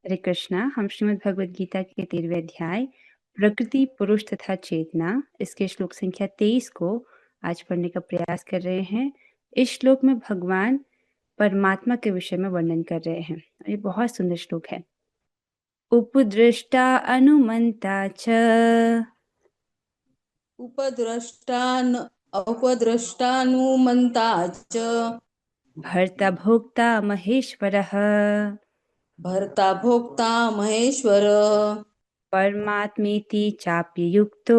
हरे कृष्णा। हम श्रीमद् भगवद गीता के 13वें अध्याय प्रकृति, पुरुष तथा चेतना, इसके श्लोक संख्या 23 को आज पढ़ने का प्रयास कर रहे हैं। इस श्लोक में भगवान परमात्मा के विषय में वर्णन कर रहे हैं। ये बहुत सुंदर श्लोक है। उपदृष्टा अनुमंता च उपद्रष्टानुमन्ता च भर्ता भोक्ता महेश्वरः भर्ता भोक्ता महेश्वर परमात्मेति चाप्ययुक्तो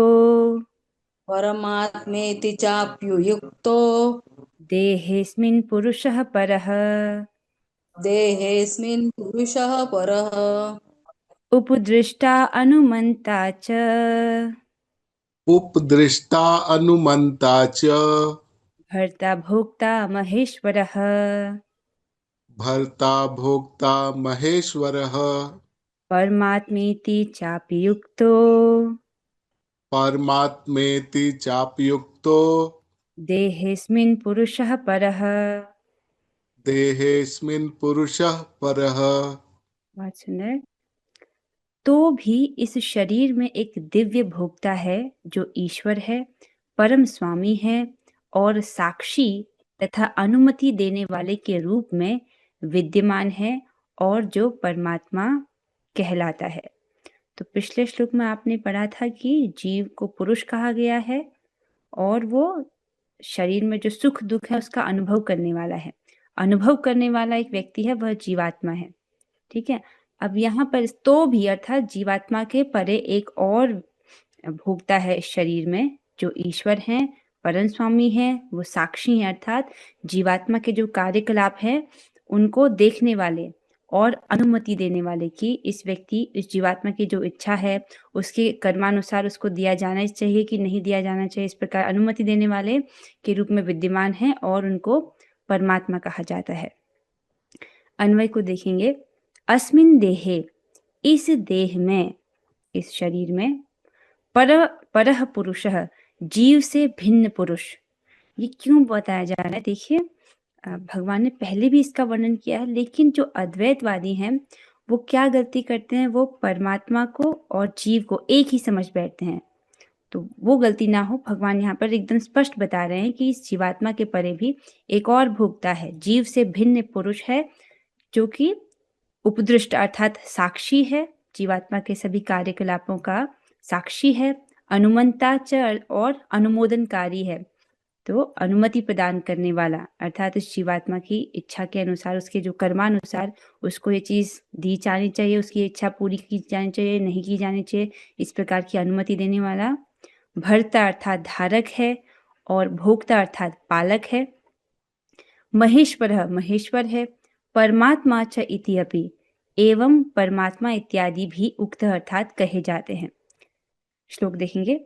परमात्मेति चाप्युयुक्तो देहेऽस्मिन् पुरुषः परः। देहेऽस्मिन् पुरुषः परः। उपदृष्टा अनुमंता च उपदृष्टा अनुमन्ता च भर्ता भोक्ता महेश्वरः भर्ता भोक्ता महेश्वरः परमात्मेति चापि युक्तो परमात्मेति चाप्युक्तो देहेऽस्मिन् पुरुषः परः। देहेऽस्मिन् पुरुषः परः। बहुत सुंदर। तो भी इस शरीर में एक दिव्य भोक्ता है जो ईश्वर है, परम स्वामी है और साक्षी तथा अनुमति देने वाले के रूप में विद्यमान है और जो परमात्मा कहलाता है। तो पिछले श्लोक में आपने पढ़ा था कि जीव को पुरुष कहा गया है और वो शरीर में जो सुख दुख है उसका अनुभव करने वाला है। अनुभव करने वाला एक व्यक्ति है, वह जीवात्मा है। ठीक है। अब यहाँ पर तो भी अर्थात जीवात्मा के परे एक और भोक्ता है इस शरीर में जो ईश्वर हैं, परम स्वामी है, वो साक्षी है, अर्थात जीवात्मा के जो कार्यकलाप है उनको देखने वाले और अनुमति देने वाले कि इस व्यक्ति, इस जीवात्मा की जो इच्छा है उसके कर्मानुसार उसको दिया जाना चाहिए कि नहीं दिया जाना चाहिए, इस प्रकार अनुमति देने वाले के रूप में विद्यमान है और उनको परमात्मा कहा जाता है। अन्वय को देखेंगे। अस्मिन देहे, इस देह में, इस शरीर में, परह पुरुषः, जीव से भिन्न पुरुष। ये क्यों बताया जा रहा है? देखिए, भगवान ने पहले भी इसका वर्णन किया है, लेकिन जो अद्वैतवादी हैं वो क्या गलती करते हैं, वो परमात्मा को और जीव को एक ही समझ बैठते हैं। तो वो गलती ना हो, भगवान यहाँ पर एकदम स्पष्ट बता रहे हैं कि इस जीवात्मा के परे भी एक और भोक्ता है, जीव से भिन्न पुरुष है जो कि उपदृष्ट अर्थात साक्षी है, जीवात्मा के सभी कार्यकलापों का साक्षी है, अनुमंता च और अनुमोदनकारी है, तो अनुमति प्रदान करने वाला, अर्थात इस जीवात्मा की इच्छा के अनुसार, उसके जो कर्मानुसार उसको ये चीज़ दी जानी चाहिए, उसकी इच्छा पूरी की जानी चाहिए, नहीं की जानी चाहिए, इस प्रकार की अनुमति देने वाला। भर्ता अर्थात धारक है और भोक्ता अर्थात पालक है। महेश्वरः, महेश्वर है। परमात्मा च इति अपि, एवं परमात्मा इत्यादि भी उक्त अर्थात कहे जाते हैं। श्लोक देखेंगे।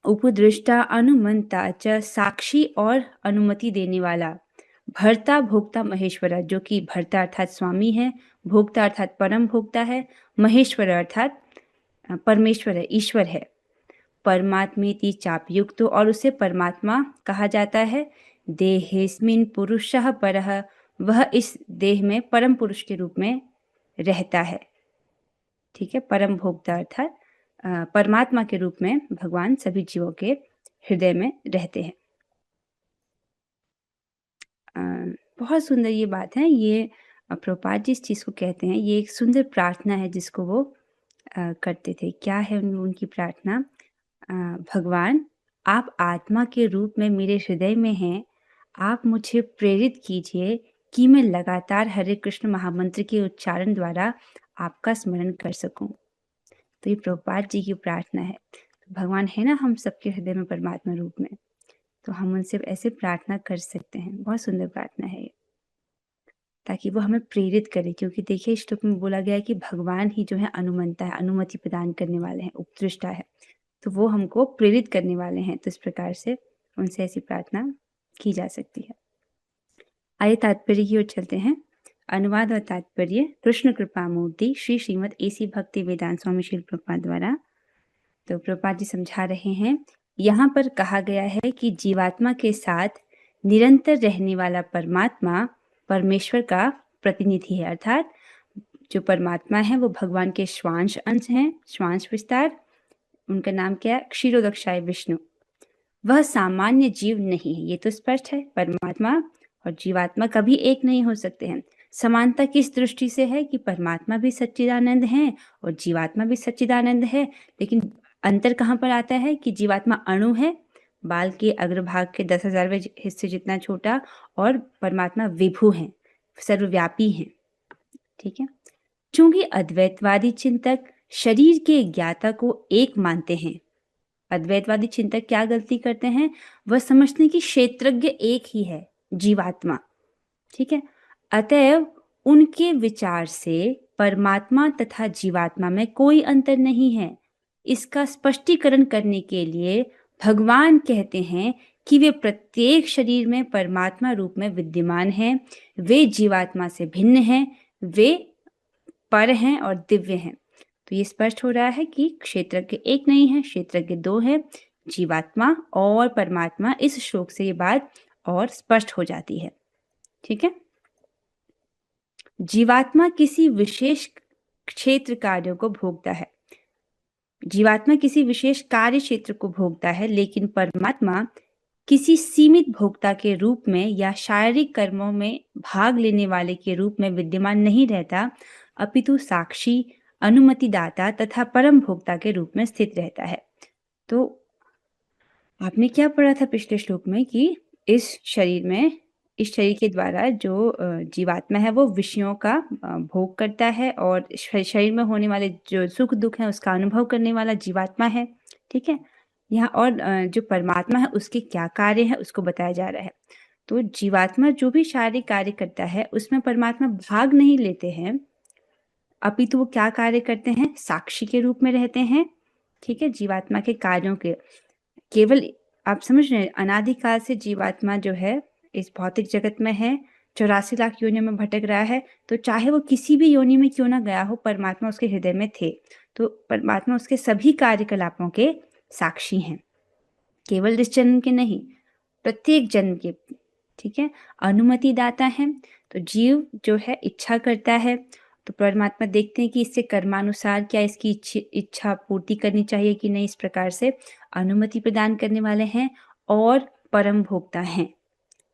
उपदृष्टा अनुमंता च, साक्षी और अनुमति देने वाला। भर्ता भोक्ता महेश्वर, जो कि भर्ता अर्थात स्वामी है, भोक्ता अर्थात परम भोक्ता है, महेश्वर अर्थात परमेश्वर है, ईश्वर है। परमात्मेति चापयुक्त, और उसे परमात्मा कहा जाता है। देहेस्मिन् पुरुषः परः, वह इस देह में परम पुरुष के रूप में रहता है। ठीक है। परम भोक्ता अर्थात परमात्मा के रूप में भगवान सभी जीवों के हृदय में रहते हैं। बहुत सुंदर ये बात है। ये प्रभुपाद जी इस चीज़ को कहते हैं, ये एक सुंदर प्रार्थना है जिसको वो करते थे। क्या है उनकी प्रार्थना? भगवान, आप आत्मा के रूप में मेरे हृदय में हैं, आप मुझे प्रेरित कीजिए कि मैं लगातार हरे कृष्ण महामंत्र के उच्चारण द्वारा आपका स्मरण कर सकूं। तो ये प्रभुपाद जी की प्रार्थना है। भगवान है ना हम सबके हृदय में परमात्मा रूप में, तो हम उनसे ऐसे प्रार्थना कर सकते हैं। बहुत सुंदर प्रार्थना है ये, ताकि वो हमें प्रेरित करे। क्योंकि देखिए, इस श्लोक में बोला गया है कि भगवान ही जो है अनुमंता है, अनुमति प्रदान करने वाले हैं, उपदृष्टा है, तो वो हमको प्रेरित करने वाले हैं। तो इस प्रकार से उनसे ऐसी प्रार्थना की जा सकती है। आइए तात्पर्य की ओर चलते हैं। अनुवाद और तात्पर्य कृष्ण कृपा मूर्ति श्री श्रीमद् एसी भक्ति वेदांत स्वामी श्री प्रभुपाद द्वारा। तो प्रभुपाद जी समझा रहे हैं, यहाँ पर कहा गया है कि जीवात्मा के साथ निरंतर रहने वाला परमात्मा परमेश्वर का प्रतिनिधि है, अर्थात जो परमात्मा है वो भगवान के श्वांश अंश हैं, श्वांश विस्तार। उनका नाम क्या है? क्षीरोदक्षाय विष्णु। वह सामान्य जीव नहीं है, ये तो स्पष्ट है। परमात्मा और जीवात्मा कभी एक नहीं हो सकते हैं। समानता किस दृष्टि से है कि परमात्मा भी सच्चिदानंद है और जीवात्मा भी सच्चिदानंद है, लेकिन अंतर कहाँ पर आता है कि जीवात्मा अणु है, बाल के अग्रभाग के 10,000वें हिस्से जितना छोटा, और परमात्मा विभु है, सर्वव्यापी है। ठीक है। चूंकि अद्वैतवादी चिंतक शरीर के ज्ञाता को एक मानते हैं, अद्वैतवादी चिंतक क्या गलती करते हैं? वह समझते हैं कि क्षेत्रज्ञ एक ही है, जीवात्मा। ठीक है। अतएव उनके विचार से परमात्मा तथा जीवात्मा में कोई अंतर नहीं है। इसका स्पष्टीकरण करने के लिए भगवान कहते हैं कि वे प्रत्येक शरीर में परमात्मा रूप में विद्यमान हैं, वे जीवात्मा से भिन्न हैं, वे पर हैं और दिव्य हैं। तो ये स्पष्ट हो रहा है कि क्षेत्रज्ञ एक नहीं है, क्षेत्रज्ञ दो है, जीवात्मा और परमात्मा। इस श्लोक से ये बात और स्पष्ट हो जाती है। ठीक है। जीवात्मा किसी विशेष क्षेत्र कार्यों को भोगता है, जीवात्मा किसी विशेष कार्य क्षेत्र को भोगता है, लेकिन परमात्मा किसी सीमित भोक्ता के रूप में या शारीरिक कर्मों में भाग लेने वाले के रूप में विद्यमान नहीं रहता, अपितु साक्षी, अनुमतिदाता तथा परम भोक्ता के रूप में स्थित रहता है। तो आपने क्या पढ़ा था पिछले श्लोक में कि इस शरीर के द्वारा जो जीवात्मा है वो विषयों का भोग करता है, और शरीर में होने वाले जो सुख दुख है उसका अनुभव करने वाला जीवात्मा है। ठीक है। यहाँ और जो परमात्मा है उसके क्या कार्य है उसको बताया जा रहा है। तो जीवात्मा जो भी शारीरिक कार्य करता है उसमें परमात्मा भाग नहीं लेते हैं, अपितु वो क्या कार्य करते हैं? साक्षी के रूप में रहते हैं। ठीक है। जीवात्मा के कार्यों के केवल आप समझ रहे हैं, अनादिकाल से जीवात्मा जो है इस भौतिक जगत में है, 84 लाख योनियों में भटक रहा है। तो चाहे वो किसी भी योनि में क्यों ना गया हो, परमात्मा उसके हृदय में थे। तो परमात्मा उसके सभी कार्यकलापों के साक्षी हैं, केवल इस जन्म के नहीं, प्रत्येक जन्म के। ठीक है। अनुमति दाता है, तो जीव जो है इच्छा करता है, तो परमात्मा देखते हैं कि इससे कर्मानुसार क्या इसकी इच्छा पूर्ति करनी चाहिए कि नहीं, इस प्रकार से अनुमति प्रदान करने वाले हैं। और परम भोक्ता हैं।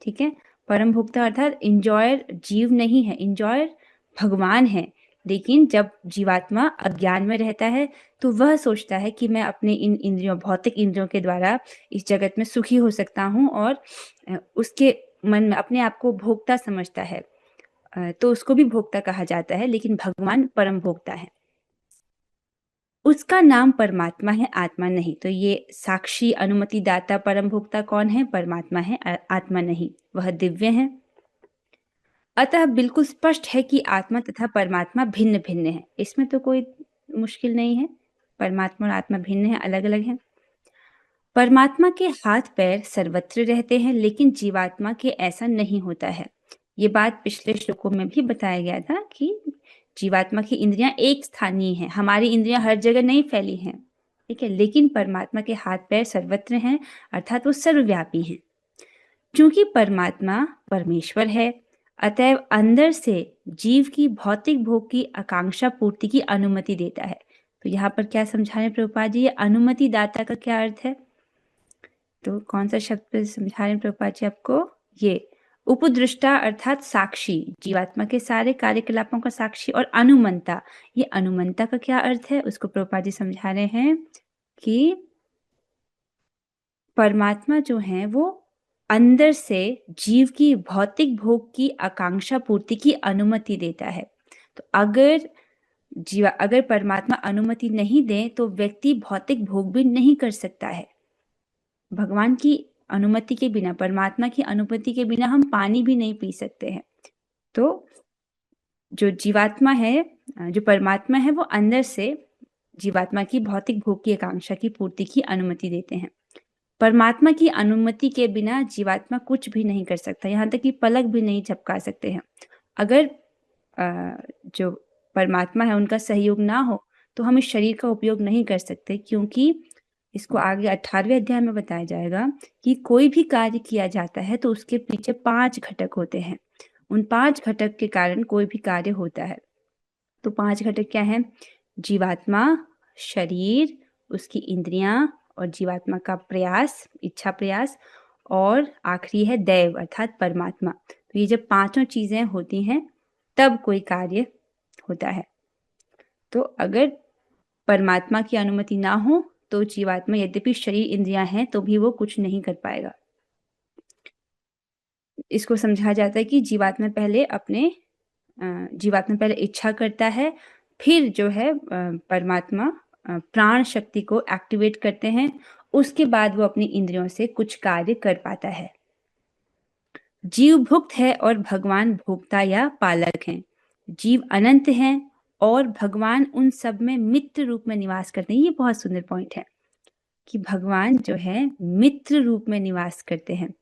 ठीक है। परम भोक्ता अर्थात इंजॉयर जीव नहीं है, इंजॉयर भगवान है। लेकिन जब जीवात्मा अज्ञान में रहता है तो वह सोचता है कि मैं अपने इन इंद्रियों, भौतिक इंद्रियों के द्वारा इस जगत में सुखी हो सकता हूँ, और उसके मन में अपने आप को भोक्ता समझता है, तो उसको भी भोक्ता कहा जाता है। लेकिन भगवान परम भोक्ता है, उसका नाम परमात्मा है, आत्मा नहीं। तो ये साक्षी, अनुमति दाता, परम भोक्ता कौन है? परमात्मा है, आत्मा नहीं। वह दिव्य है। अतः बिल्कुल स्पष्ट है कि आत्मा तथा परमात्मा भिन्न भिन्न है, इसमें तो कोई मुश्किल नहीं है। परमात्मा और आत्मा भिन्न है, अलग अलग है। परमात्मा के हाथ पैर सर्वत्र रहते हैं, लेकिन जीवात्मा के ऐसा नहीं होता है। ये बात पिछले श्लोकों में भी बताया गया था कि जीवात्मा की इंद्रियां एक स्थानीय हैं, हमारी इंद्रियां हर जगह नहीं फैली हैं। ठीक है। लेकिन परमात्मा के हाथ पैर सर्वत्र हैं, अर्थात वो सर्वव्यापी हैं। चूंकि परमात्मा परमेश्वर है, अतएव अंदर से जीव की भौतिक भोग की आकांक्षा पूर्ति की अनुमति देता है। तो यहाँ पर क्या समझा रहे हैं प्रभुपाद जी? ये अनुमति दाता का क्या अर्थ है? तो कौन सा शब्द समझा रहे हैं प्रभुपाद जी आपको? ये उपदृष्टा अर्थात साक्षी, जीवात्मा के सारे कार्यकलापों का साक्षी। और अनुमंता, ये अनुमंता का क्या अर्थ है उसको प्रभुपाद जी समझा रहे हैं कि परमात्मा जो है वो अंदर से जीव की भौतिक भोग की आकांक्षा पूर्ति की अनुमति देता है। तो अगर परमात्मा अनुमति नहीं दे तो व्यक्ति भौतिक भोग भी नहीं कर सकता है। भगवान की अनुमति के बिना, परमात्मा की अनुमति के बिना हम पानी भी नहीं पी सकते हैं। तो जो जीवात्मा है, जो परमात्मा है, वो अंदर से जीवात्मा की भौतिक भोग की आकांक्षा की पूर्ति की अनुमति देते हैं। परमात्मा की अनुमति के बिना जीवात्मा कुछ भी नहीं कर सकता, यहाँ तक कि पलक भी नहीं झपका सकते हैं। अगर जो परमात्मा है उनका सहयोग ना हो तो हम इस शरीर का उपयोग नहीं कर सकते, क्योंकि इसको आगे 18वें अध्याय में बताया जाएगा कि कोई भी कार्य किया जाता है तो उसके पीछे 5 घटक होते हैं। उन 5 घटक के कारण कोई भी कार्य होता है। तो 5 घटक क्या हैं? जीवात्मा, शरीर, उसकी इंद्रियां और जीवात्मा का प्रयास, इच्छा प्रयास, और आखिरी है दैव अर्थात परमात्मा। तो ये जब पांचों चीजें होती हैं तब कोई कार्य होता है। तो अगर परमात्मा की अनुमति ना हो तो जीवात्मा यद्यपि शरीर इंद्रियां हैं तो भी वो कुछ नहीं कर पाएगा। इसको समझा जाता है कि जीवात्मा पहले इच्छा करता है, फिर जो है परमात्मा प्राण शक्ति को एक्टिवेट करते हैं, उसके बाद वो अपनी इंद्रियों से कुछ कार्य कर पाता है। जीव भुक्त है और भगवान भोक्ता या पालक हैं। जीव अनंत हैं और भगवान उन सब में मित्र रूप में निवास करते हैं। ये बहुत सुंदर पॉइंट है कि भगवान जो है मित्र रूप में निवास करते हैं।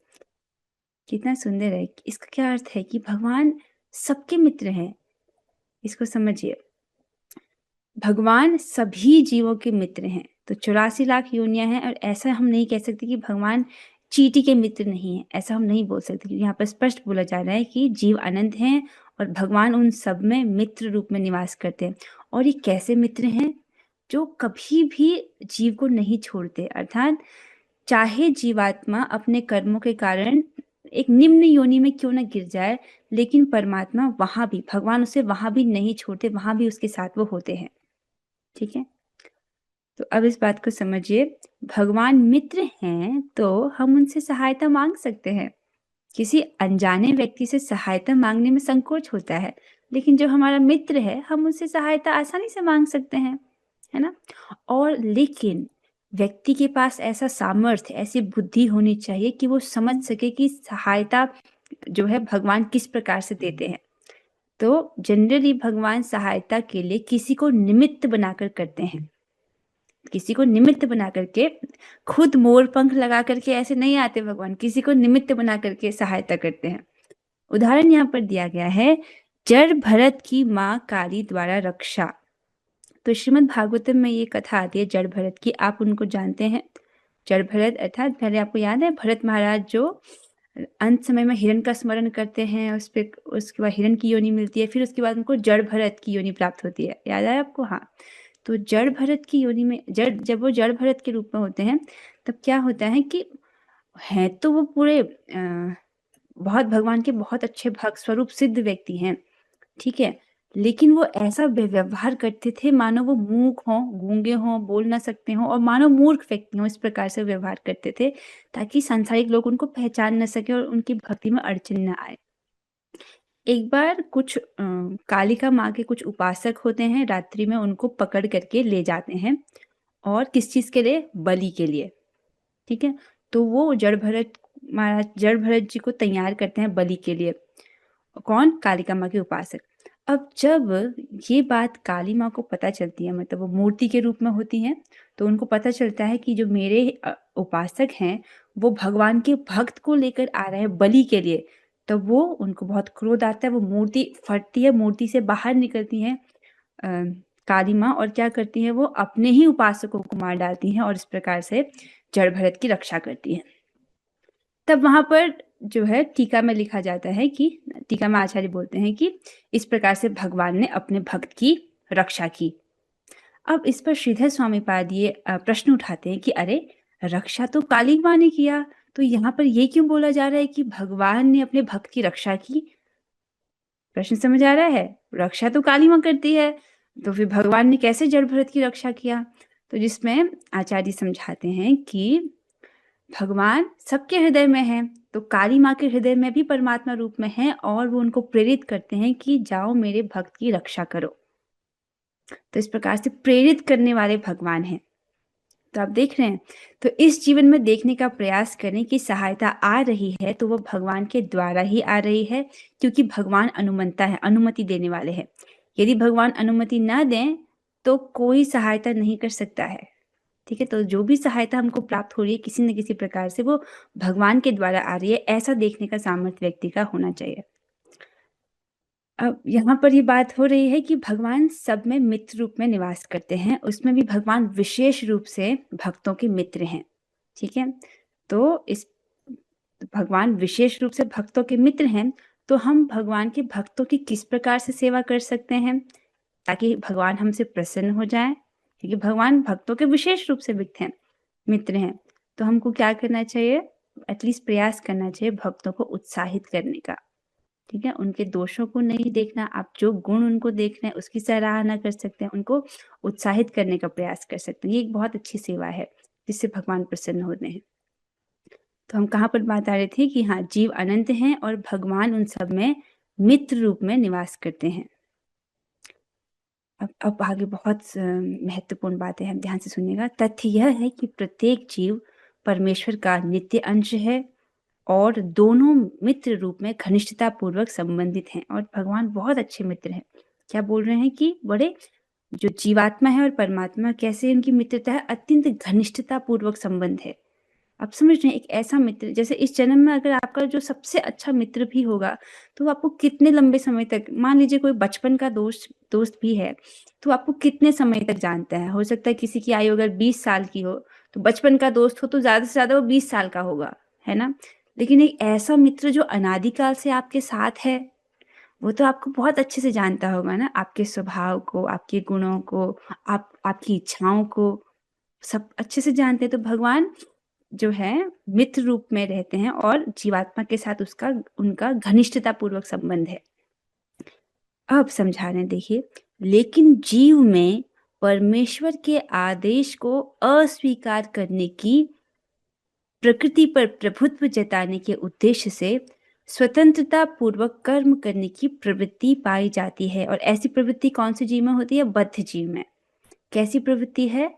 कितना सुंदर है। इसका क्या अर्थ है कि भगवान सबके मित्र हैं। इसको समझिए, भगवान सभी जीवों के मित्र हैं। तो 84 लाख योनियां हैं और ऐसा हम नहीं कह सकते कि भगवान चींटी के मित्र नहीं है, ऐसा हम नहीं बोल सकते, क्योंकि यहाँ पर स्पष्ट बोला जा रहा है कि जीव अनंत हैं और भगवान उन सब में मित्र रूप में निवास करते हैं। और ये कैसे मित्र हैं? जो कभी भी जीव को नहीं छोड़ते, अर्थात चाहे जीवात्मा अपने कर्मों के कारण एक निम्न योनि में क्यों न गिर जाए, लेकिन परमात्मा वहां भी, भगवान उसे वहां भी नहीं छोड़ते, वहां भी उसके साथ वो होते हैं। ठीक है, तो अब इस बात को समझिए, भगवान मित्र हैं तो हम उनसे सहायता मांग सकते हैं। किसी अनजाने व्यक्ति से सहायता मांगने में संकोच होता है, लेकिन जो हमारा मित्र है हम उससे सहायता आसानी से मांग सकते हैं, है ना? और लेकिन व्यक्ति के पास ऐसा सामर्थ्य, ऐसी बुद्धि होनी चाहिए कि वो समझ सके कि सहायता जो है भगवान किस प्रकार से देते हैं। तो जनरली भगवान सहायता के लिए किसी को निमित्त बनाकर करते हैं। किसी को निमित्त बना करके, खुद मोर पंख लगा करके ऐसे नहीं आते भगवान, किसी को निमित्त बना करके सहायता करते हैं। उदाहरण यहाँ पर दिया गया है, जड़ भरत की माँ काली द्वारा रक्षा। तो श्रीमद् भागवतम में ये कथा आती है जड़ भरत की, आप उनको जानते हैं। जड़ भरत अर्थात, पहले आपको याद है भरत महाराज जो अंत समय में हिरण का स्मरण करते हैं, उसके बाद हिरण की योनि मिलती है, फिर उसके बाद उनको जड़ भरत की योनि प्राप्त होती है। याद है आपको? हाँ। तो जड़ भरत की योनि में जब वो जड़ भरत के रूप में होते हैं, तब क्या होता है कि हैं तो वो पूरे बहुत भगवान के बहुत अच्छे भक्त स्वरूप सिद्ध व्यक्ति हैं, ठीक है, लेकिन वो ऐसा व्यवहार करते थे मानो वो मूक हों, गूंगे हों, बोल ना सकते हों और मानो मूर्ख व्यक्ति हों। इस प्रकार से व्यवहार करते थे ताकि सांसारिक लोग उनको पहचान न सके और उनकी भक्ति में अड़चन न आए। एक बार कुछ कालिका माँ के कुछ उपासक होते हैं, रात्रि में उनको पकड़ करके ले जाते हैं, और किस चीज के लिए? बलि के लिए। ठीक है, तो वो जड़ भरत जी को तैयार करते हैं बलि के लिए। कौन? कालिका माँ के उपासक। अब जब ये बात काली माँ को पता चलती है, मतलब वो मूर्ति के रूप में होती हैं, तो उनको पता चलता है कि जो मेरे उपासक हैं वो भगवान के भक्त को लेकर आ रहे हैं बलि के लिए। तो वो, उनको बहुत क्रोध आता है, वो मूर्ति फटती है, मूर्ति से बाहर निकलती है काली माँ, और क्या करती है, वो अपने ही उपासकों को मार डालती हैं और इस प्रकार से जड़ भरत की रक्षा करती है। तब वहां पर जो है टीका में लिखा जाता है कि, टीका में आचार्य बोलते हैं कि इस प्रकार से भगवान ने अपने भक्त की रक्षा की। अब इस पर श्रीधर स्वामी पाद ये प्रश्न उठाते हैं कि अरे, रक्षा तो काली माँ ने किया, तो यहाँ पर ये क्यों बोला जा रहा है कि भगवान ने अपने भक्त की रक्षा की? प्रश्न समझ आ रहा है? रक्षा तो काली माँ करती है, तो फिर भगवान ने कैसे जड़ भरत की रक्षा किया? तो जिसमें आचार्य समझाते हैं कि भगवान सबके हृदय में है, तो काली माँ के हृदय में भी परमात्मा रूप में है और वो उनको प्रेरित करते हैं कि जाओ मेरे भक्त की रक्षा करो। तो इस प्रकार से प्रेरित करने वाले भगवान हैं। तो आप देख रहे हैं, तो इस जीवन में देखने का प्रयास करें कि सहायता आ रही है तो वो भगवान के द्वारा ही आ रही है, क्योंकि भगवान अनुमंता है, अनुमति देने वाले हैं। यदि भगवान अनुमति ना दें तो कोई सहायता नहीं कर सकता है। ठीक है, तो जो भी सहायता हमको प्राप्त हो रही है किसी न किसी प्रकार से, वो भगवान के द्वारा आ रही है, ऐसा देखने का सामर्थ्य व्यक्ति का होना चाहिए। अब यहाँ पर ये बात हो रही है कि भगवान सब में मित्र रूप में निवास करते हैं, उसमें भी भगवान विशेष रूप से भक्तों के मित्र हैं। ठीक है, तो इस भगवान विशेष रूप से भक्तों के मित्र हैं, तो हम भगवान के भक्तों की किस प्रकार से सेवा कर सकते हैं? ताकि भगवान हमसे प्रसन्न हो जाएं, क्योंकि भगवान भक्तों के विशेष रूप से मित्र हैं। तो हमको क्या करना चाहिए, एटलीस्ट प्रयास करना चाहिए भक्तों को उत्साहित करने का। ठीक है, उनके दोषों को नहीं देखना, आप जो गुण उनको देख रहे हैं उसकी सराहना कर सकते हैं, उनको उत्साहित करने का प्रयास कर सकते हैं। ये एक बहुत अच्छी सेवा है जिससे भगवान प्रसन्न होते हैं। तो हम कहाँ पर बात आ रहे थे कि हाँ, जीव अनंत हैं और भगवान उन सब में मित्र रूप में निवास करते हैं। अब आगे बहुत महत्वपूर्ण बातें हैं, ध्यान से सुनिएगा। तथ्य यह है कि प्रत्येक जीव परमेश्वर का नित्य अंश है और दोनों मित्र रूप में घनिष्ठता पूर्वक संबंधित हैं, और भगवान बहुत अच्छे मित्र हैं। क्या बोल रहे हैं कि बड़े जो जीवात्मा है और परमात्मा, कैसे उनकी मित्रता है, अत्यंत घनिष्ठता पूर्वक संबंध है। आप समझ रहे हैं, एक ऐसा मित्र, जैसे इस जन्म में अगर आपका जो सबसे अच्छा मित्र भी होगा तो आपको कितने लंबे समय तक, मान लीजिए कोई बचपन का दोस्त भी है तो आपको कितने समय तक जानता है। हो सकता है किसी की आयु अगर 20 साल की हो तो बचपन का दोस्त हो तो ज्यादा से ज्यादा वो 20 साल का होगा, है ना। लेकिन एक ऐसा मित्र जो अनादिकाल से आपके साथ है, वो तो आपको बहुत अच्छे से जानता होगा ना, आपके स्वभाव को, आपके गुणों को, आपकी इच्छाओं को सब अच्छे से जानते हैं। तो भगवान जो है मित्र रूप में रहते हैं और जीवात्मा के साथ उनका घनिष्ठता पूर्वक संबंध है। अब समझा रहे हैं, देखिए, लेकिन जीव में परमेश्वर के आदेश को अस्वीकार करने की, प्रकृति पर प्रभुत्व जताने के उद्देश्य से स्वतंत्रता पूर्वक कर्म करने की प्रवृत्ति पाई जाती है। और ऐसी प्रवृत्ति कौन से जीव में होती है? बद्ध जीव में। कैसी प्रवृत्ति है?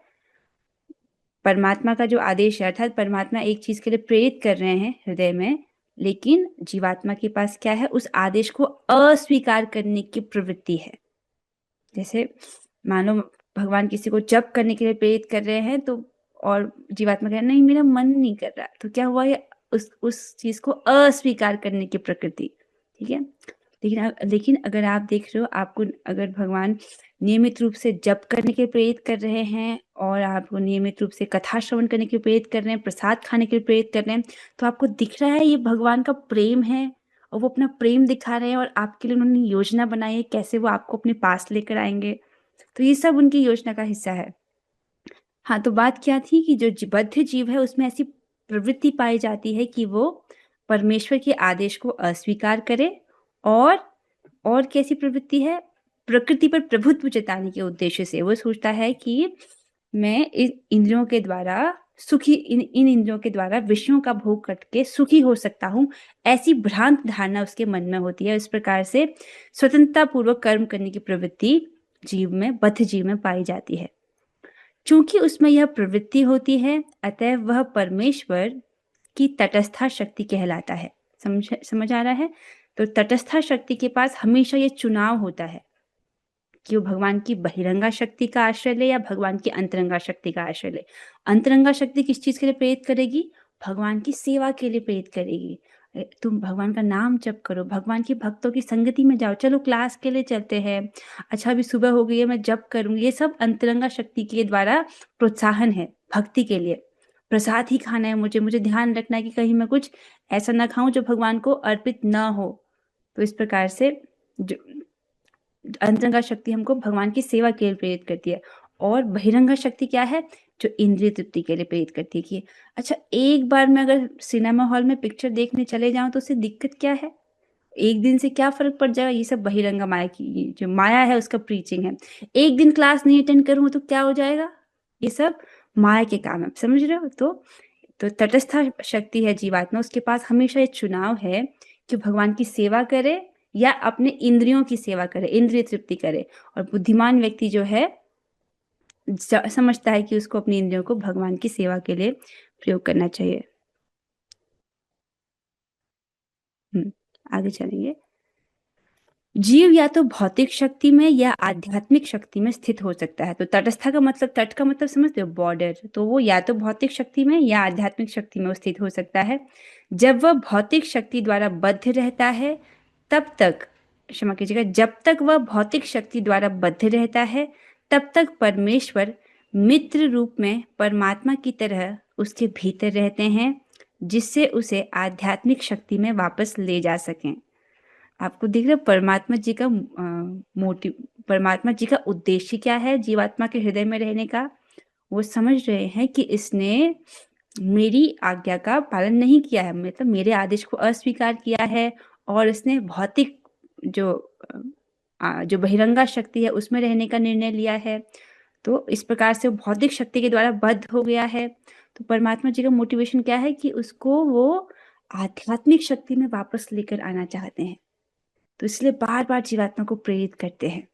परमात्मा का जो आदेश है, अर्थात परमात्मा एक चीज के लिए प्रेरित कर रहे हैं हृदय में, लेकिन जीवात्मा के पास क्या है? उस आदेश को अस्वीकार करने की प्रवृत्ति है। जैसे मानो भगवान किसी को जप करने के लिए प्रेरित कर रहे हैं तो, और जीवात्मा कह रहा है नहीं मेरा मन नहीं कर रहा, तो क्या हुआ? ये उस चीज को अस्वीकार करने की प्रकृति। ठीक है, लेकिन अगर आप देख रहे हो, आपको अगर भगवान नियमित रूप से जप करने के लिए प्रेरित कर रहे हैं और आपको नियमित रूप से कथा श्रवण करने के लिए प्रेरित कर रहे हैं, प्रसाद खाने के लिए प्रेरित कर रहे हैं, तो आपको दिख रहा है ये भगवान का प्रेम है और वो अपना प्रेम दिखा रहे हैं और आपके लिए उन्होंने योजना बनाई है कैसे वो आपको अपने पास लेकर आएंगे। तो ये सब उनकी योजना का हिस्सा है। हाँ, तो बात क्या थी कि जो बद्ध जीव है उसमें ऐसी प्रवृत्ति पाई जाती है कि वो परमेश्वर के आदेश को अस्वीकार करे, और कैसी प्रवृत्ति है? प्रकृति पर प्रभुत्व जताने के उद्देश्य से वो सोचता है कि मैं इन इंद्रियों के द्वारा सुखी, इन इंद्रियों के द्वारा विषयों का भोग करके सुखी हो सकता हूँ, ऐसी भ्रांत धारणा उसके मन में होती है। इस प्रकार से स्वतंत्रता पूर्वक कर्म करने की प्रवृत्ति बद्ध जीव में पाई जाती है। चूंकि उसमें यह प्रवृत्ति होती है, अतः वह परमेश्वर की तटस्था शक्ति कहलाता है। समझ आ रहा है? तो तटस्था शक्ति के पास हमेशा ये चुनाव होता है कि वो भगवान की बहिरंगा शक्ति का आश्रय ले या भगवान की अंतरंगा शक्ति का आश्रय ले। अंतरंगा शक्ति किस चीज के लिए प्रेरित करेगी? भगवान की सेवा के लिए प्रेरित करेगी। तुम भगवान का नाम जप करो, भगवान के भक्तों की संगति में जाओ, चलो क्लास के लिए चलते हैं, अच्छा अभी सुबह हो गई है मैं जप करूंगी। ये सब अंतरंगा शक्ति के द्वारा प्रोत्साहन है भक्ति के लिए। प्रसाद ही खाना है मुझे ध्यान रखना है कि कहीं मैं कुछ ऐसा ना खाऊं जो भगवान को अर्पित ना हो। तो इस प्रकार से जो अंतरंगा शक्ति हमको भगवान की सेवा के लिए प्रेरित करती है, और बहिरंगा शक्ति क्या है? जो इंद्रिय तृप्ति के लिए प्रेरित करती है कि अच्छा एक बार मैं अगर सिनेमा हॉल में पिक्चर देखने चले जाऊं तो उससे दिक्कत क्या है, एक दिन से क्या फर्क पड़ जाएगा। ये सब बहिरंगा माया की, जो माया है उसका प्रीचिंग है। एक दिन क्लास नहीं अटेंड करूं तो क्या हो जाएगा? ये सब माया के काम है, समझ रहे हो? तो तटस्था शक्ति है जीवात्मा, उसके पास हमेशा ये चुनाव है कि भगवान की सेवा करे या अपने इंद्रियों की सेवा करे, इंद्रिय तृप्ति करे। और बुद्धिमान व्यक्ति जो है समझता है कि उसको अपनी इंद्रियों को भगवान की सेवा के लिए प्रयोग करना चाहिए। आगे चलेंगे। जीव या तो भौतिक शक्ति में या आध्यात्मिक शक्ति में स्थित हो सकता है। तो तटस्था का मतलब, तट का मतलब समझते हो? बॉर्डर। तो वो या तो भौतिक शक्ति में या आध्यात्मिक शक्ति में स्थित हो सकता है। जब वह भौतिक शक्ति द्वारा बद्ध रहता है तब तक, क्षमा कीजिएगा, जब तक वह भौतिक शक्ति द्वारा बद्ध रहता है तब तक परमेश्वर मित्र रूप में परमात्मा की तरह उसके भीतर रहते हैं, जिससे उसे आध्यात्मिक शक्ति में वापस ले जा सकें। आपको दिख रहा है परमात्मा जी का मोटिव, परमात्मा जी का उद्देश्य क्या है जीवात्मा के हृदय में रहने का, वो समझ रहे हैं कि इसने मेरी आज्ञा का पालन नहीं किया है, मतलब मेरे आदेश को अस्वीकार किया है और इसने भौतिक जो बहिरंगा शक्ति है उसमें रहने का निर्णय लिया है। तो इस प्रकार से वो भौतिक शक्ति के द्वारा बद्ध हो गया है। तो परमात्मा जी का मोटिवेशन क्या है कि उसको वो आध्यात्मिक शक्ति में वापस लेकर आना चाहते हैं। तो इसलिए बार-बार जीवात्मा को प्रेरित करते हैं।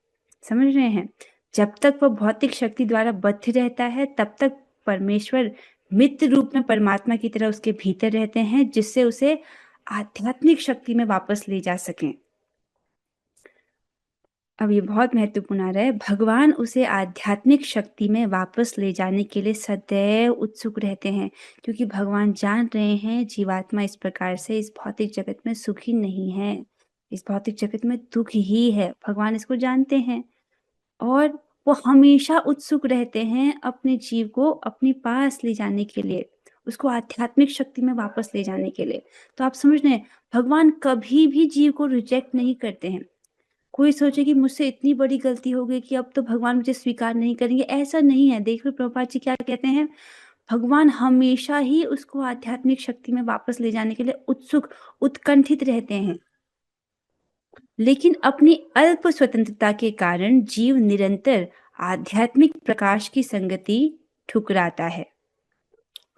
समझ रहे हैं? जब तक वह भौतिक शक्ति द्वारा बद्ध रहता है, तब तक परमेश्वर मित्र रूप में परमात्मा की तरह उसके भीतर रहते हैं, जिससे उसे आध्यात्मिक शक्ति में वापस ले जा सकें। अब ये बहुत महत्वपूर्ण आ रहा है, भगवान उसे आध्यात्मिक शक्ति में वापस ले जाने के लिए सदैव उत्सुक रहते हैं, क्योंकि भगवान जान रहे हैं जीवात्मा इस प्रकार से इस भौतिक जगत में सुखी नहीं है, इस भौतिक जगत में दुख ही है। भगवान इसको जानते हैं और वो हमेशा उत्सुक रहते हैं अपने जीव को अपने पास ले जाने के लिए, उसको आध्यात्मिक शक्ति में वापस ले जाने के लिए। तो आप समझ रहे हैं, भगवान कभी भी जीव को रिजेक्ट नहीं करते हैं। कोई सोचे कि मुझसे इतनी बड़ी गलती हो गई कि अब तो भगवान मुझे स्वीकार नहीं करेंगे, ऐसा नहीं है। देखो प्रभुपाद जी क्या कहते हैं, भगवान हमेशा ही उसको आध्यात्मिक शक्ति में वापस ले जाने के लिए उत्सुक उत्कंठित रहते हैं, लेकिन अपनी अल्प स्वतंत्रता के कारण जीव निरंतर आध्यात्मिक प्रकाश की संगति ठुकराता है।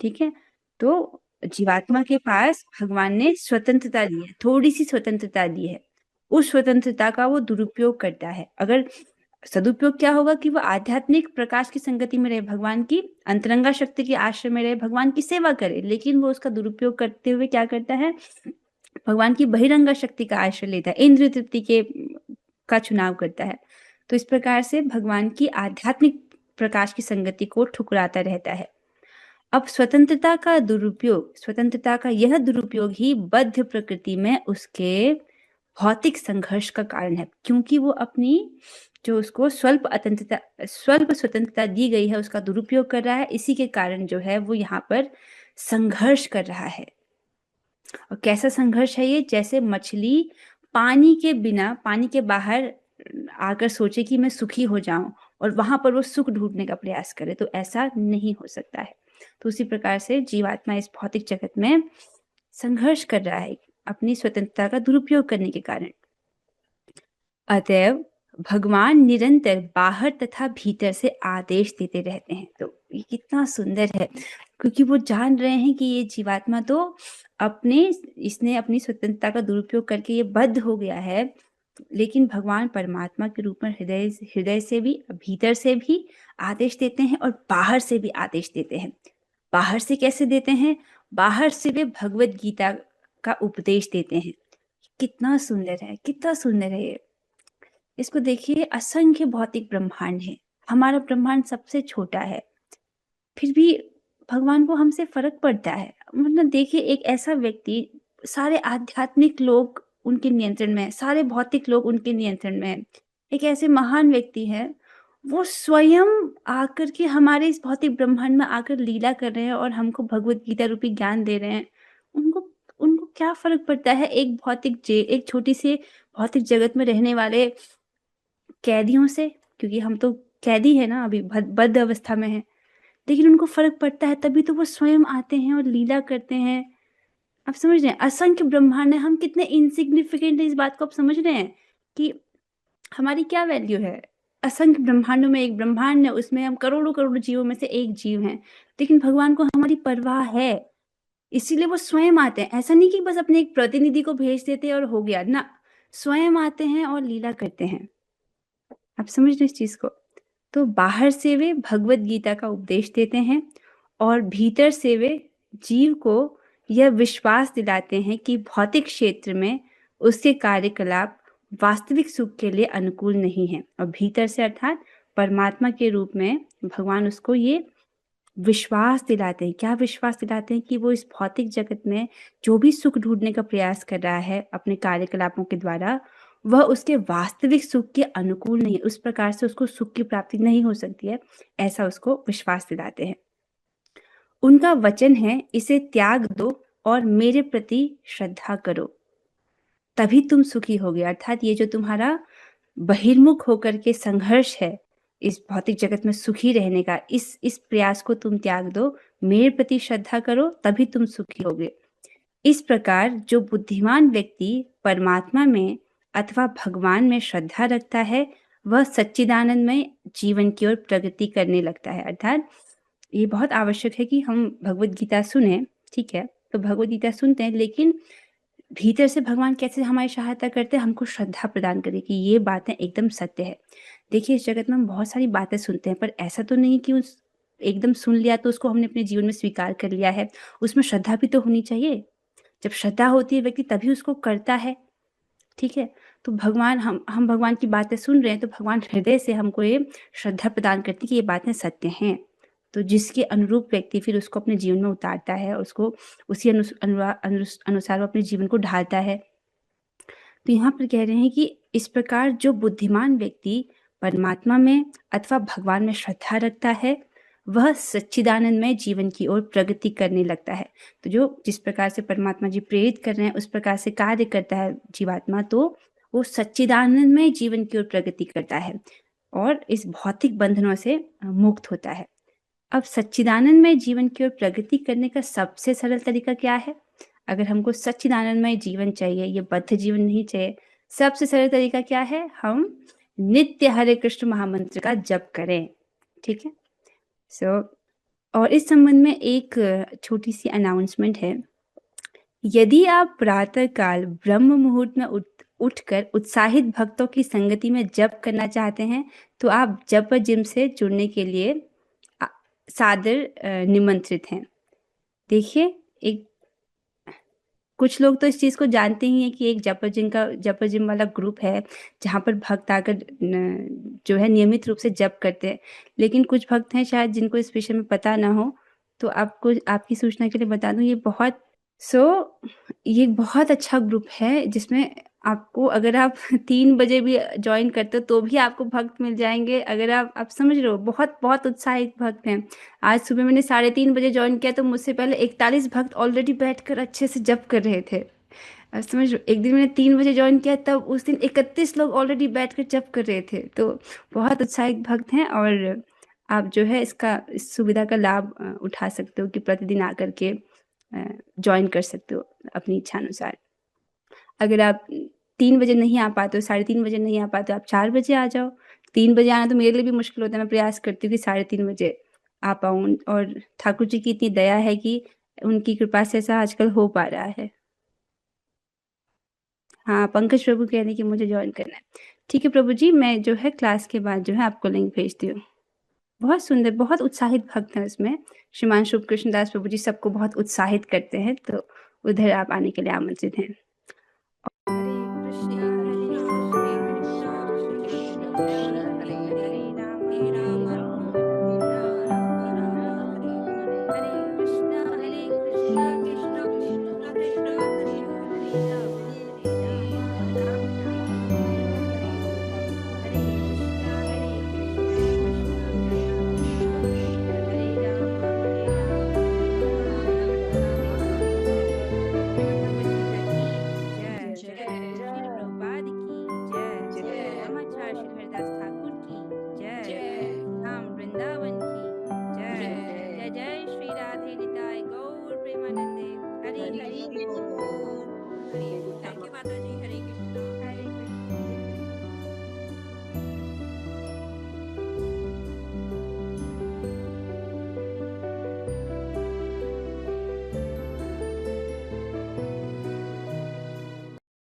ठीक है, तो जीवात्मा के पास भगवान ने स्वतंत्रता दी है, थोड़ी सी स्वतंत्रता दी है, उस स्वतंत्रता का वो दुरुपयोग करता है। अगर सदुपयोग क्या होगा कि वो आध्यात्मिक प्रकाश की संगति में रहे, भगवान की अंतरंगा शक्ति के आश्रय में रहे, भगवान की सेवा करे, लेकिन वो उसका दुरुपयोग करते हुए क्या करता है, भगवान की बहिरंगा शक्ति का आश्रय लेता है, इंद्रिय तृप्ति के का चुनाव करता है। तो इस प्रकार से भगवान की आध्यात्मिक प्रकाश की संगति को ठुकराता रहता है। अब स्वतंत्रता का यह दुरुपयोग ही बद्ध प्रकृति में उसके भौतिक संघर्ष का कारण है, क्योंकि वो अपनी जो उसको स्वल्प स्वतंत्रता दी गई है उसका दुरुपयोग कर रहा है। इसी के कारण जो है वो यहाँ पर संघर्ष कर रहा है। और कैसा संघर्ष है ये, जैसे मछली पानी के बिना, पानी के बाहर आकर सोचे कि मैं सुखी हो जाऊं और वहां पर वो सुख ढूंढने का प्रयास करे, तो ऐसा नहीं हो सकता है। तो उसी प्रकार से जीवात्मा इस भौतिक जगत में संघर्ष कर रहा है अपनी स्वतंत्रता का दुरुपयोग करने के कारण। अतएव भगवान निरंतर बाहर तथा भीतर से आदेश देते रहते हैं। तो ये कितना सुंदर है, क्योंकि वो जान रहे हैं कि ये जीवात्मा तो इसने अपनी स्वतंत्रता का दुरुपयोग करके ये बद्ध हो गया है, लेकिन भगवान परमात्मा के रूप में हृदय से भी, भीतर से भी आदेश देते हैं और बाहर से भी आदेश देते हैं। बाहर से कैसे देते हैं, बाहर से वे भगवत गीता का उपदेश देते हैं। कितना सुंदर है, कितना सुंदर है ये। इसको देखिए, असंख्य भौतिक ब्रह्मांड है, हमारा ब्रह्मांड सबसे छोटा है, फिर भी भगवान को हमसे फर्क पड़ता है। मतलब देखिए, एक ऐसा व्यक्ति, सारे आध्यात्मिक लोग उनके नियंत्रण में है, सारे भौतिक लोग उनके नियंत्रण में है, एक ऐसे महान व्यक्ति है, वो स्वयं आकर के हमारे इस भौतिक ब्रह्मांड में आकर लीला कर रहे हैं और हमको भगवत गीता रूपी ज्ञान दे रहे हैं। उनको उनको क्या फर्क पड़ता है एक छोटी सी भौतिक जगत में रहने वाले कैदियों से, क्योंकि हम तो कैदी है ना, अभी बद्ध अवस्था में है, लेकिन उनको फर्क पड़ता है, तभी तो वो स्वयं आते हैं और लीला करते हैं। आप समझ रहे हैं, असंख्य ब्रह्मांड है, हम कितने इनसिग्निफिकेंट है, इस बात को आप समझ रहे हैं कि हमारी क्या वैल्यू है। असंख्य ब्रह्मांडों में एक ब्रह्मांड है, उसमें हम करोड़ों करोड़ों जीवों में से एक जीव हैं, लेकिन भगवान को हमारी परवाह है, इसीलिए वो स्वयं आते हैं। ऐसा नहीं कि बस अपने एक प्रतिनिधि को भेज देते हैं और हो गया ना, स्वयं आते हैं और लीला करते हैं। आप समझ रहे इस चीज को। तो बाहर से वे भगवत गीता का उपदेश देते हैं और भीतर से वे जीव को यह विश्वास दिलाते हैं कि भौतिक क्षेत्र में उसके कार्यकलाप वास्तविक सुख के लिए अनुकूल नहीं है, और भीतर से अर्थात परमात्मा के रूप में भगवान उसको ये विश्वास दिलाते हैं। क्या विश्वास दिलाते हैं, कि वो इस भौतिक जगत में जो भी सुख ढूंढने का प्रयास कर रहा है अपने कार्यकलापों के द्वारा, वह उसके वास्तविक सुख के अनुकूल नहीं है, उस प्रकार से उसको सुख की प्राप्ति नहीं हो सकती है, ऐसा उसको विश्वास दिलाते हैं। उनका वचन है, इसे त्याग दो और मेरे प्रति श्रद्धा करो, तभी तुम सुखी होगे। अर्थात ये जो तुम्हारा बहिर्मुख होकर के संघर्ष है इस भौतिक जगत में सुखी रहने का, इस प्रयास को तुम त्याग दो, मेरे प्रति श्रद्धा करो, तभी तुम सुखी होगे। इस प्रकार जो बुद्धिमान व्यक्ति परमात्मा में अथवा भगवान में श्रद्धा रखता है, वह सच्चिदानंदमय जीवन की ओर प्रगति करने लगता है। अर्थात ये बहुत आवश्यक है कि हम भगवत गीता सुने, ठीक है? तो भगवत गीता सुनते हैं, लेकिन भीतर से भगवान कैसे हमारी सहायता करते हैं, हमको श्रद्धा प्रदान करें कि ये बातें एकदम सत्य है। देखिए, इस जगत में हम बहुत सारी बातें सुनते हैं, पर ऐसा तो नहीं कि उस एकदम सुन लिया तो उसको हमने अपने जीवन में स्वीकार कर लिया है। उसमें श्रद्धा भी तो होनी चाहिए। जब श्रद्धा होती है व्यक्ति तभी उसको करता है, ठीक है? तो भगवान हम भगवान की बातें सुन रहे हैं, तो भगवान हृदय से हमको ये श्रद्धा प्रदान करती है कि ये बातें सत्य हैं। तो जिसके अनुरूप व्यक्ति फिर उसको अपने जीवन में उतारता है, उसको उसी अनुसार वो अपने जीवन को ढालता है। तो यहाँ पर कह रहे हैं कि इस प्रकार जो बुद्धिमान व्यक्ति परमात्मा में अथवा भगवान में श्रद्धा रखता है, वह सच्चिदानंदमय जीवन की ओर प्रगति करने लगता है। तो जो जिस प्रकार से परमात्मा जी प्रेरित कर रहे हैं, उस प्रकार से कार्य करता है जीवात्मा, तो वो सच्चिदानंदमय जीवन की ओर प्रगति करता है और इस भौतिक बंधनों से मुक्त होता है। अब सच्चिदानंदमय जीवन की ओर प्रगति करने का सबसे सरल तरीका क्या है? अगर हमको सच्चिदानंदमय जीवन चाहिए, ये बद्ध जीवन नहीं चाहिए, सबसे सरल तरीका क्या है? हम नित्य हरे कृष्ण महामंत्र का जप करें, ठीक है? और इस संबंध में एक छोटी सी अनाउंसमेंट है। यदि आप प्रातः काल ब्रह्म मुहूर्त में उठकर उत्साहित भक्तों की संगति में जप करना चाहते हैं, तो आप जप जिम से जुड़ने के लिए सादर निमंत्रित हैं। देखिए, एक कुछ लोग तो इस चीज़ को जानते ही हैं कि एक जप जिम वाला ग्रुप है, जहाँ पर भक्त आकर जो है नियमित रूप से जप करते हैं। लेकिन कुछ भक्त हैं शायद जिनको इस विषय में पता ना हो, तो आपकी सूचना के लिए बता दूँ, ये बहुत अच्छा ग्रुप है, जिसमें आपको अगर आप 3 बजे भी जॉइन करते हो तो भी आपको भक्त मिल जाएँगे। अगर आप समझ रहे हो, बहुत उत्साहित भक्त हैं। आज सुबह मैंने 3:30 बजे जॉइन किया, तो मुझसे पहले 41 भक्त ऑलरेडी बैठकर अच्छे से जप कर रहे थे। समझ रहे हो, एक दिन मैंने 3 बजे जॉइन किया, तब उस दिन 31 लोग ऑलरेडी बैठकर जप कर रहे थे। तो बहुत उत्साहित भक्त हैं और आप जो है इस सुविधा का लाभ उठा सकते हो कि प्रतिदिन आकर के जॉइन कर सकते हो अपनी इच्छानुसार। अगर आप 3 बजे नहीं आ पाते हो, 3:30 बजे नहीं आ पाते हो, आप 4 बजे आ जाओ। 3 बजे आना तो मेरे लिए भी मुश्किल होता है, मैं प्रयास करती हूँ कि 3:30 बजे आ पाऊँ, और ठाकुर जी की इतनी दया है कि उनकी कृपा से ऐसा आजकल हो पा रहा है। हाँ, पंकज प्रभु कह रहे हैं कि मुझे जॉइन करना है। ठीक है प्रभु जी, मैं जो है क्लास के बाद जो है आपको लिंक भेजती हूँ। बहुत सुंदर, बहुत उत्साहित भक्त हैं उसमें। श्रीमान शुभ कृष्ण दास प्रभु जी सबको बहुत उत्साहित करते हैं, तो उधर आप आने के लिए आमंत्रित हैं। हरे कृष्णा कृष्ण कृष्ण हरे राम हरे कृष्णा कृष्ण कृष्ण हरे राम राम राम हरे कृष्णा हरे राम जय जय श्री प्रभुपाद की जय जय रामाचार्य श्री हरिदास ठाकुर की जय धाम वृंदावन की जय जय जय श्री राधे निताय गौर प्रेमानंदे हरि हरि बोल। थैंक यू माता जी।